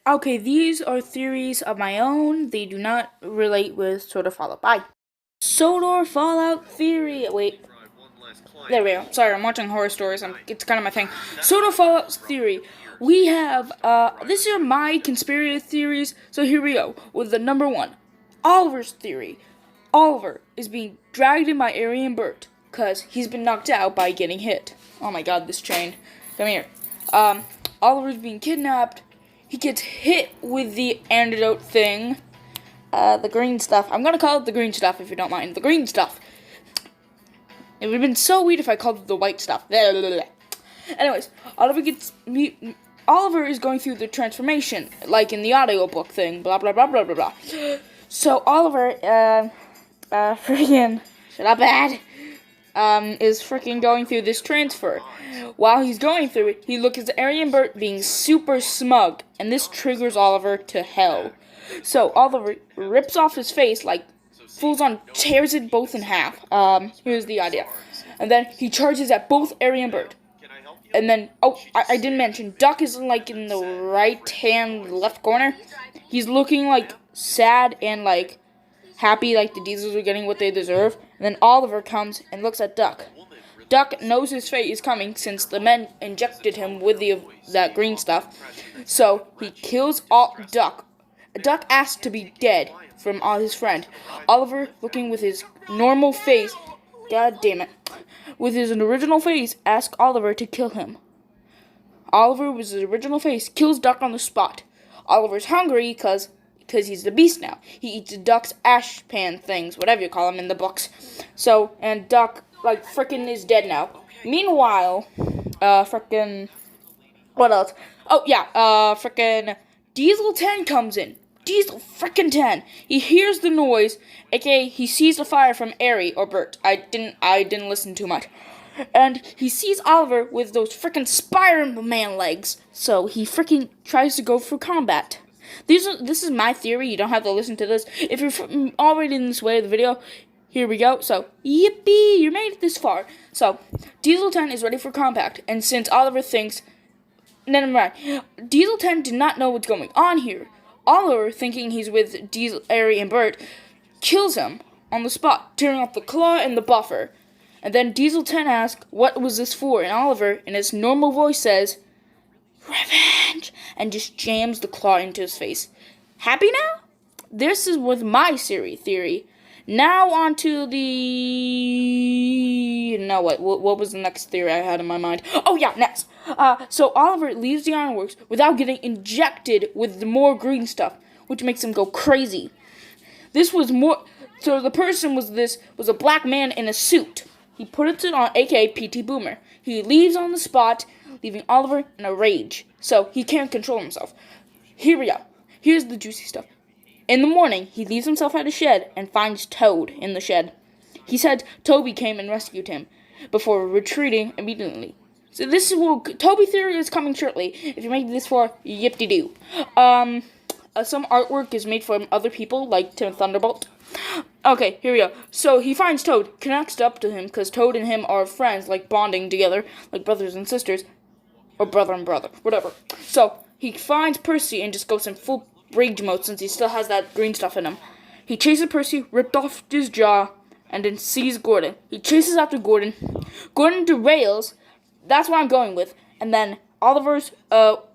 Okay, these are theories of my own. They do not relate with Sodor Fallout. Bye. Sodor Fallout theory. Wait. There we go. Sorry, I'm watching horror stories. It's kind of my thing. Sodor Fallout theory. We have, this are my conspiracy theories. So here we go with the number one. Oliver's theory. Oliver is being dragged in by Aryan Bert because he's been knocked out by getting hit. Oh my god, this chain. Come here. Oliver's being kidnapped. He gets hit with the antidote thing. The green stuff. I'm gonna call it the green stuff if you don't mind. The green stuff. It would have been so weird if I called it the white stuff. Anyways, Oliver is going through the transformation, like in the audiobook thing, blah blah blah blah blah blah. So Oliver, freaking, shut up, Ed, is freaking going through this transfer. While he's going through it, he looks at Aryan Bert being super smug, and this triggers Oliver to hell. So Oliver rips off his face, like, fools on tears it both in half. Here's the idea. And then he charges at both Aryan Bert. And then, I didn't mention, Duck is, like, in the right-hand left corner. He's looking, like, sad and, like, happy, like the Diesels are getting what they deserve. And then Oliver comes and looks at Duck. Duck knows his fate is coming since the men injected him with that green stuff. So he kills Duck. Duck asks to be dead from his friend. Oliver, looking with his normal face, god damn it, with his original face, asks Oliver to kill him. Oliver, with his original face, kills Duck on the spot. Oliver's hungry because he's the beast now. He eats Duck's ash pan things, whatever you call them in the books. So, and Duck, like, frickin' is dead now. Meanwhile, frickin', what else? Oh, yeah, frickin' Diesel 10 comes in. Diesel frickin' 10. He hears the noise, aka he sees the fire from Ari or Bert. I didn't listen too much. And he sees Oliver with those frickin' Spider-Man legs. So he frickin' tries to go for combat. This is my theory. You don't have to listen to this. If you're already in this way of the video, here we go. So, yippee, you made it this far. So, Diesel 10 is ready for combat. And since Oliver thinks, never mind, Diesel 10 did not know what's going on here. Oliver, thinking he's with Diesel, Ari, and Bert, kills him on the spot, tearing off the claw and the buffer. And then Diesel 10 asks, what was this for? And Oliver, in his normal voice, says, revenge, and just jams the claw into his face. Happy now? This is with my theory. Now on to the... Now what? What was the next theory I had in my mind? Oh yeah, next. So Oliver leaves the ironworks without getting injected with the more green stuff, which makes him go crazy. This was more... So the person was a black man in a suit. He put it on, aka PT Boomer. He leaves on the spot, leaving Oliver in a rage. So he can't control himself. Here we go. Here's the juicy stuff. In the morning, he leaves himself at a shed and finds Toad in the shed. He said Toby came and rescued him before retreating immediately. So this is Toby theory is coming shortly. If you made this far, yip-de-doo. Some artwork is made from other people, like Tim Thunderbolt. Okay, here we go. So he finds Toad, connects up to him, because Toad and him are friends, like bonding together, like brothers and sisters. Or brother and brother, whatever. So he finds Percy and just goes in full rage mode since he still has that green stuff in him. He chases Percy, ripped off his jaw, and then sees Gordon. He chases after Gordon. Gordon derails. That's what I'm going with. And then Oliver's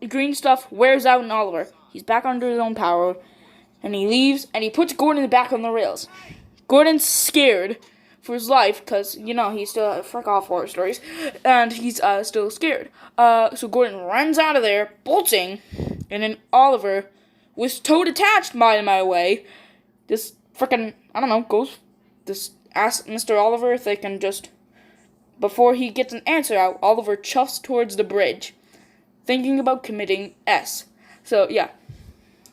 green stuff wears out in Oliver. He's back under his own power. And he leaves, and he puts Gordon back on the rails. Gordon's scared for his life, because, you know, he's still, frick off horror stories, and he's still scared. So Gordon runs out of there, bolting, and then Oliver, with Toad attached by my way, this frickin', I don't know, asks Mr. Oliver if they can just, before he gets an answer out, Oliver chuffs towards the bridge, thinking about committing S. So, yeah.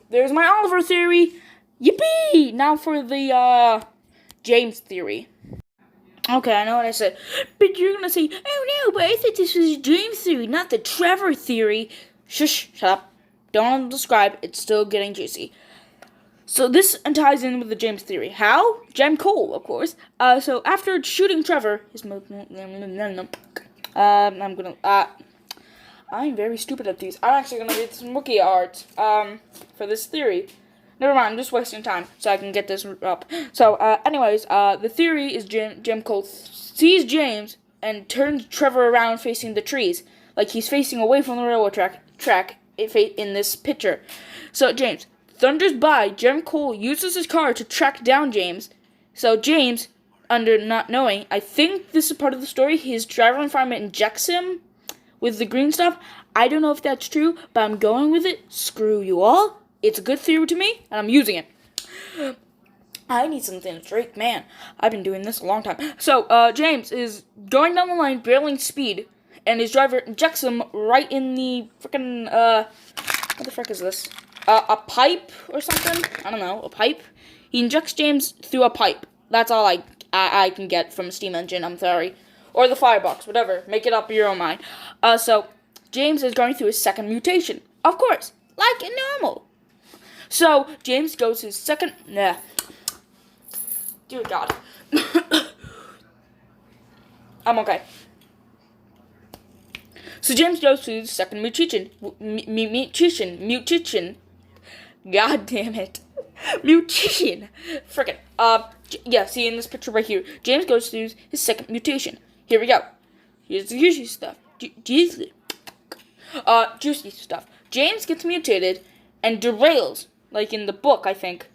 There's my Oliver theory. Yippee! Now for the, James theory. Okay, I know what I said. But you're gonna say, oh no, but I thought this was James theory, not the Trevor theory. Shush, shut up. Don't describe, it's still getting juicy. So this ties in with the James theory. How? Jem Cole, of course. So after shooting Trevor, I'm very stupid at these. I'm actually gonna read some wiki art for this theory. Never mind, I'm just wasting time so I can get this up. So, anyways, the theory is Jim Cole sees James and turns Trevor around facing the trees. Like he's facing away from the railroad track in this picture. So, James thunders by. Jim Cole uses his car to track down James. So, James, under not knowing, I think this is part of the story, his driver and fireman injects him with the green stuff. I don't know if that's true, but I'm going with it. Screw you all. It's a good theory to me, and I'm using it. I need something to drink, man. I've been doing this a long time. So, James is going down the line, barreling speed, and his driver injects him right in the freaking, what the frick is this? A pipe or something? I don't know, a pipe? He injects James through a pipe. That's all I can get from a steam engine, I'm sorry. Or the firebox, whatever. Make it up your own mind. So, James is going through his second mutation. Of course, like normal. So, James goes his second... Nah. Dear God. I'm okay. So, James goes to his second mutation. Mutation. God damn it. Mutation. Frickin'. Yeah, see in this picture right here. James goes through his second mutation. Here we go. Here's the juicy stuff. Juicy stuff. James gets mutated and derails. Like in the book, I think.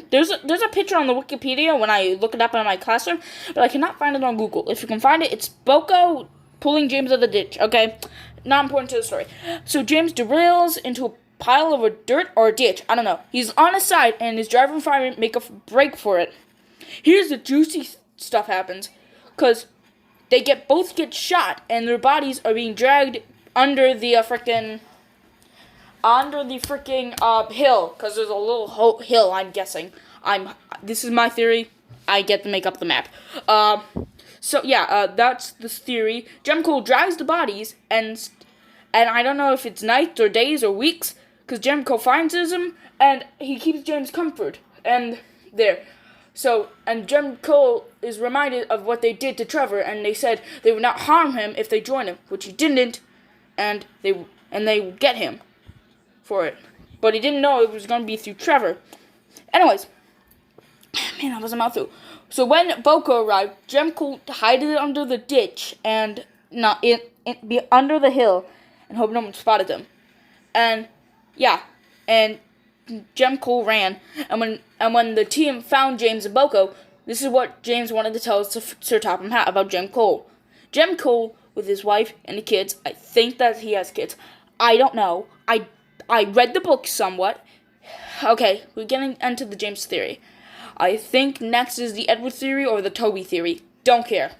There's a picture on the Wikipedia when I look it up in my classroom, but I cannot find it on Google. If you can find it, it's Boco pulling James out of the ditch, okay? Not important to the story. So James derails into a pile of dirt or a ditch. I don't know. He's on his side, and his driver and fireman make a break for it. Here's the juicy stuff happens, because they both get shot, and their bodies are being dragged under the hill, because there's a little hill, I'm guessing. This is my theory. I get to make up the map. So yeah, that's the theory. Jim Cole drags the bodies, and I don't know if it's nights or days or weeks, because Jim Cole finds him, and he keeps James comfort, and there. So, and Jim Cole is reminded of what they did to Trevor, and they said they would not harm him if they joined him, which he didn't, and they get him for it. But he didn't know it was going to be through Trevor. Anyways, man, that was a mouthful. So when Boco arrived, Jim Cole hid it under the ditch and be under the hill and hope no one spotted him. And yeah, and Jim Cole ran. And when the team found James and Boco, this is what James wanted to tell Sir Topham Hatt about Jim Cole. Jim Cole with his wife and the kids. I think that he has kids. I don't know. I read the book somewhat. Okay, we're getting into the James theory. I think next is the Edward theory or the Toby theory. Don't care.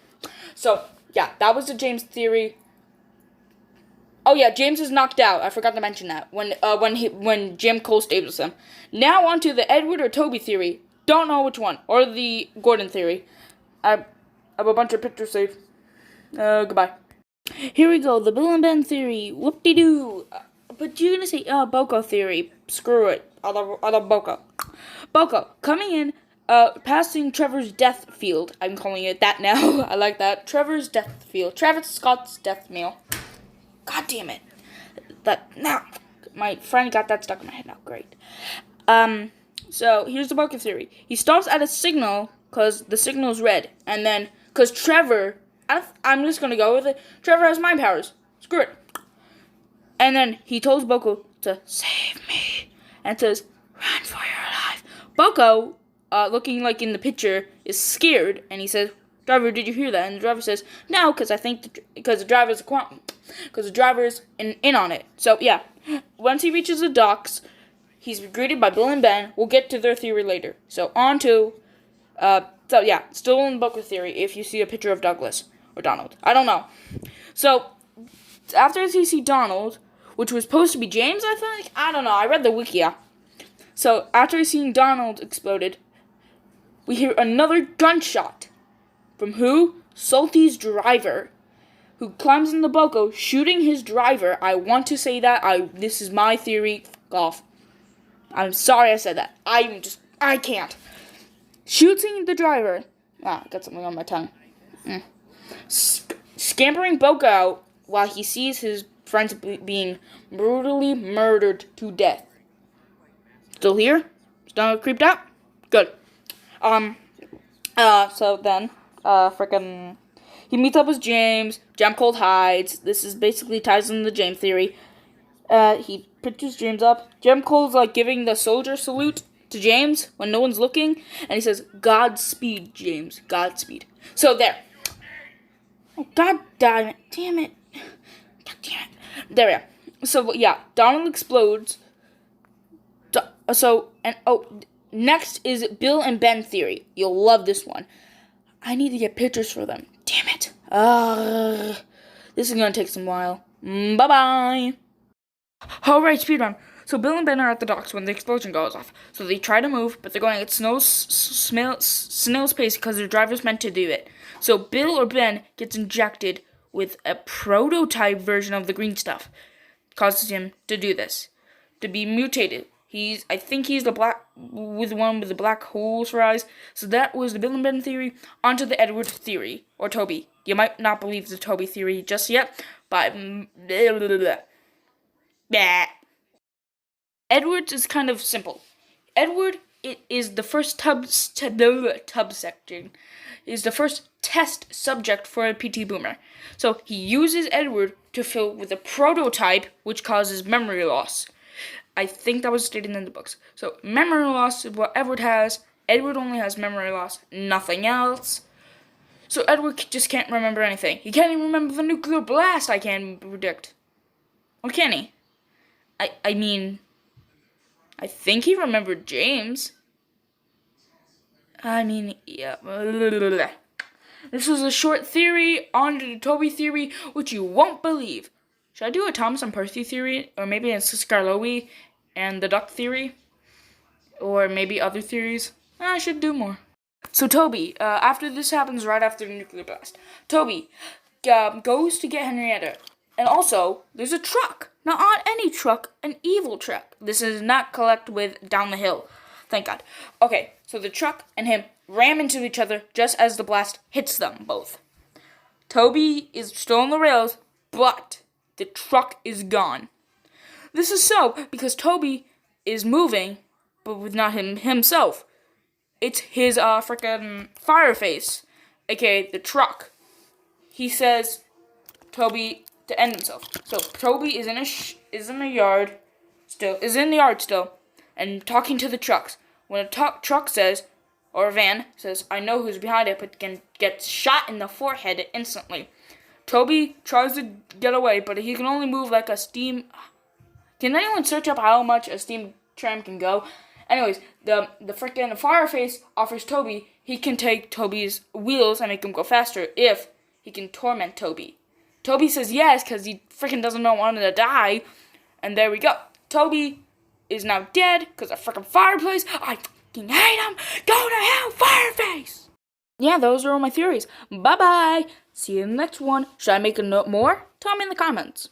So, yeah, that was the James theory. Oh yeah, James is knocked out. I forgot to mention that when Jim Cole stays with him. Now on to the Edward or Toby theory. Don't know which one. Or the Gordon theory. I have a bunch of pictures saved. Goodbye. Here we go, the Bill and Ben theory. Whoop-de-doo. But you're gonna say, Boco theory. Screw it. I love Boco. Boco, coming in, passing Trevor's death field. I'm calling it that now. I like that. Trevor's death field. Travis Scott's death meal. God damn it. My friend got that stuck in my head now. Great. So, here's the Boco theory. He stops at a signal, because the signal is red. And then, because Trevor, I'm just gonna go with it. Trevor has mind powers. Screw it. And then he tells Boco to save me. And says, run for your life. Boco, looking like in the picture, is scared. And he says, driver, did you hear that? And the driver says, no, because the driver's in on it. So, yeah. Once he reaches the docks, he's greeted by Bill and Ben. We'll get to their theory later. So, on to, so, yeah, still in Boco theory if you see a picture of Douglas or Donald. I don't know. So, after you see Donald, which was supposed to be James, I think? I don't know. I read the Wikia. So, after seeing Donald exploded, we hear another gunshot. From who? Salty's driver, who climbs in the Boco, shooting his driver. I want to say that. This is my theory. Golf. I'm sorry I said that. I can't. Shooting the driver. I got something on my tongue. Scampering Boco out while he sees his friends being brutally murdered to death. Still here? Still creeped out? Good. So then, frickin' he meets up with James. Jem Cold hides. This is basically ties in the James theory. He pictures James up. Jem Cold's like giving the soldier salute to James when no one's looking, and he says, "Godspeed, James. Godspeed." So there. Oh, God damn it. Damn it. God damn it. There we are. So, yeah, Donald explodes. Next is Bill and Ben theory. You'll love this one. I need to get pictures for them. Damn it. This is going to take some while. Bye-bye. Alright, speedrun. So Bill and Ben are at the docks when the explosion goes off. So they try to move, but they're going at snail's pace because their driver's meant to do it. So Bill or Ben gets injected with a prototype version of the green stuff. Causes him to do this. To be mutated. I think he's the one with the black holes for eyes. So that was the Bill and Ben theory. Onto the Edward theory. Or Toby. You might not believe the Toby theory just yet, but Edward is kind of simple. Edward is the first is the first test subject for a PT Boomer. So he uses Edward to fill with a prototype which causes memory loss. I think that was stated in the books. So memory loss is what Edward has. Edward only has memory loss, nothing else. So Edward just can't remember anything. He can't even remember the nuclear blast I can predict. Or can he? I mean, I think he remembered James. I mean, yeah. This was a short theory on to the Toby theory, which you won't believe. Should I do a Thomas and Percy theory? Or maybe a Scarlowi and the Duck theory? Or maybe other theories? I should do more. So Toby, after this happens right after the nuclear blast, Toby goes to get Henrietta. And also, there's a truck. Not on any truck, an evil truck. This is not collect with down the hill. Thank God. Okay, so the truck and him ram into each other just as the blast hits them both. Toby is still on the rails, but the truck is gone. This is so because Toby is moving, but with not himself. It's his frickin' fireface, aka the truck. He says Toby to end himself. So Toby is in the yard still, and talking to the trucks. When a truck says, or a van says, "I know who's behind it," but gets shot in the forehead instantly. Toby tries to get away, but he can only move like a steam. Can anyone search up how much a steam tram can go? Anyways, the freaking fireface offers Toby he can take Toby's wheels and make him go faster if he can torment Toby. Toby says yes because he freaking doesn't want him to die, and there we go. Toby is now dead because of freaking fireplace. I fucking hate him. Go to hell, fireface. Yeah, those are all my theories. Bye bye. See you in the next one. Should I make a note more? Tell me in the comments.